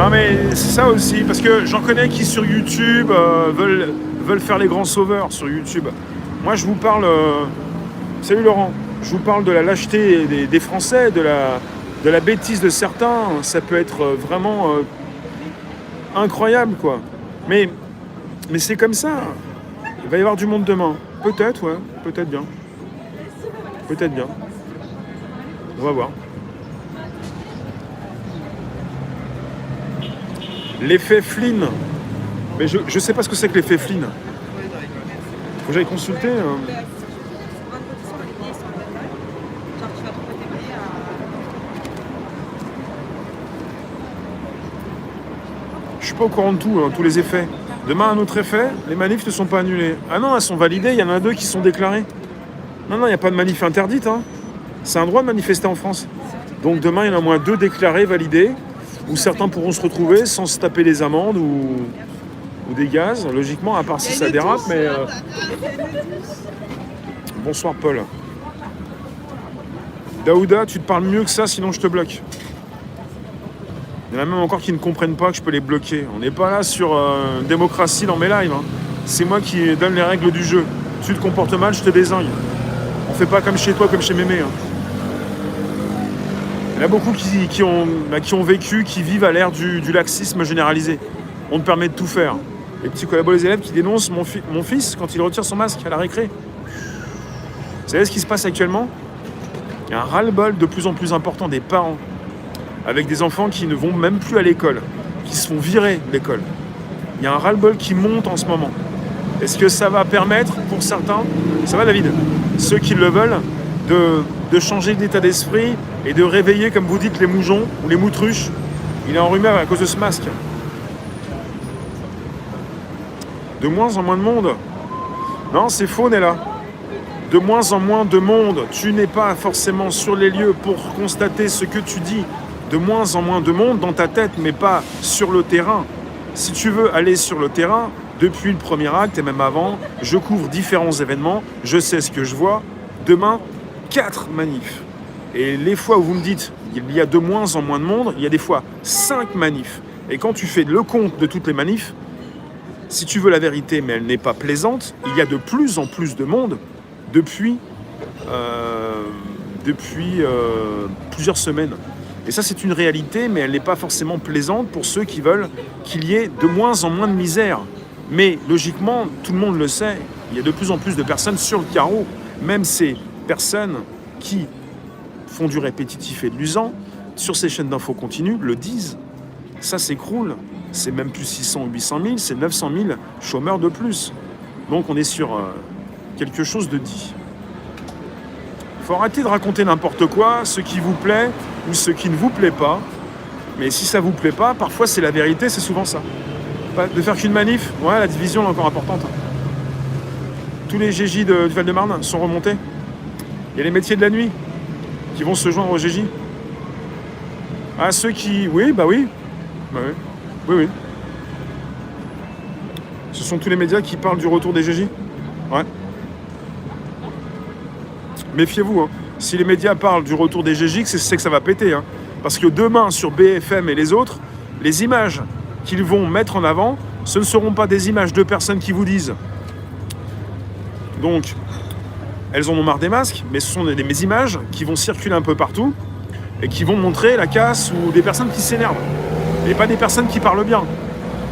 Non mais c'est ça aussi, parce que j'en connais qui sur YouTube veulent faire les grands sauveurs sur YouTube. Moi je vous parle, salut Laurent, je vous parle de la lâcheté des Français, de la bêtise de certains. Ça peut être vraiment incroyable quoi. Mais, mais c'est comme ça. Il va y avoir du monde demain. Peut-être, ouais, peut-être bien. Peut-être bien. On va voir. L'effet Flynn. Mais je sais pas ce que c'est que l'effet Flynn. Faut que j'aille consulter. Je suis pas au courant de tout, tous les effets. Demain, un autre effet, les manifs ne sont pas annulées. Ah non, elles sont validées, il y en a 2 qui sont déclarées. Non, il n'y a pas de manif interdite. Hein. C'est un droit de manifester en France. Donc demain, il y en a au moins 2 déclarés, validés, où certains pourront se retrouver sans se taper des amendes ou des gaz, logiquement, à part si ça dérape, mais... Bonsoir Paul. Daouda, tu te parles mieux que ça, sinon je te bloque. Il y en a même encore qui ne comprennent pas que je peux les bloquer. On n'est pas là sur démocratie dans mes lives. Hein. C'est moi qui donne les règles du jeu. Tu te comportes mal, je te désingue. On fait pas comme chez toi, comme chez Mémé. Hein. Il y en a beaucoup qui ont vécu, qui vivent à l'ère du laxisme généralisé. On te permet de tout faire. Les petits collabos, les élèves qui dénoncent mon fils quand il retire son masque à la récré. Vous savez ce qui se passe actuellement ? Il y a un ras-le-bol de plus en plus important des parents avec des enfants qui ne vont même plus à l'école, qui se font virer de l'école. Il y a un ras-le-bol qui monte en ce moment. Est-ce que ça va permettre, pour certains, ça va David, ceux qui le veulent, de changer d'état d'esprit et de réveiller, comme vous dites, les moujons ou les moutruches ? Il est en rumeur à cause de ce masque. De moins en moins de monde. Non, c'est faux, Nella. De moins en moins de monde. Tu n'es pas forcément sur les lieux pour constater ce que tu dis. De moins en moins de monde dans ta tête, mais pas sur le terrain. Si tu veux aller sur le terrain, depuis le premier acte et même avant, je couvre différents événements, je sais ce que je vois. Demain, 4 manifs. Et les fois où vous me dites qu'il y a de moins en moins de monde, il y a des fois 5 manifs. Et quand tu fais le compte de toutes les manifs, si tu veux la vérité, mais elle n'est pas plaisante, il y a de plus en plus de monde depuis plusieurs semaines. Et ça, c'est une réalité, mais elle n'est pas forcément plaisante pour ceux qui veulent qu'il y ait de moins en moins de misère. Mais logiquement, tout le monde le sait, il y a de plus en plus de personnes sur le carreau. Même ces personnes qui font du répétitif et de l'usant, sur ces chaînes d'infos continues, le disent. Ça s'écroule. C'est même plus 600 ou 800 000, c'est 900 000 chômeurs de plus. Donc on est sur quelque chose de dit. Il faut arrêter de raconter n'importe quoi, ce qui vous plaît ou ce qui ne vous plaît pas. Mais si ça vous plaît pas, parfois c'est la vérité, c'est souvent ça. De faire qu'une manif, ouais, la division est encore importante. Tous les GJ du Val-de-Marne sont remontés. Il y a les métiers de la nuit qui vont se joindre aux GJ. Ah, ceux qui... Oui, bah oui. Bah oui. Oui, oui. Ce sont tous les médias qui parlent du retour des GJ. Ouais. Méfiez-vous, hein. Si les médias parlent du retour des GJ, c'est que ça va péter. Hein. Parce que demain, sur BFM et les autres, les images qu'ils vont mettre en avant, ce ne seront pas des images de personnes qui vous disent. Donc, elles en ont marre des masques, mais ce sont mes images qui vont circuler un peu partout et qui vont montrer la casse ou des personnes qui s'énervent. Et pas des personnes qui parlent bien.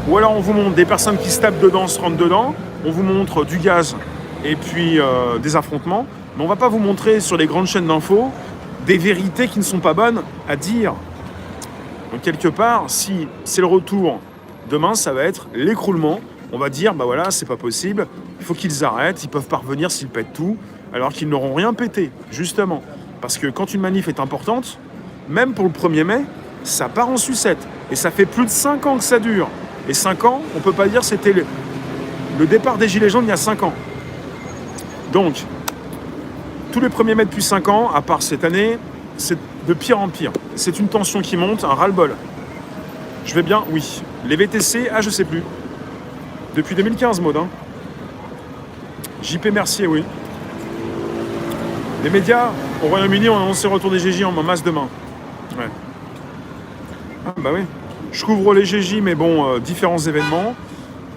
Ou alors on vous montre des personnes qui se tapent dedans, se rentrent dedans, on vous montre du gaz et puis des affrontements, mais on va pas vous montrer sur les grandes chaînes d'infos des vérités qui ne sont pas bonnes à dire. Donc quelque part, si c'est le retour, demain ça va être l'écroulement, on va dire, bah voilà, c'est pas possible, il faut qu'ils arrêtent, ils peuvent pas revenir s'ils pètent tout, alors qu'ils n'auront rien pété, justement. Parce que quand une manif est importante, même pour le 1er mai, ça part en sucette. Et ça fait plus de 5 ans que ça dure. Et 5 ans, on peut pas dire que c'était le départ des Gilets jaunes il y a 5 ans. Donc, tous les 1er mai depuis 5 ans, à part cette année, c'est de pire en pire. C'est une tension qui monte, un ras-le-bol. Je vais bien, oui. Les VTC, je sais plus. Depuis 2015, Maud. Hein. JP Mercier, oui. Les médias, au Royaume-Uni, ont annoncé le retour des GJ en masse demain. Ouais. Ah bah oui. Je couvre les GJ, mais bon, différents événements.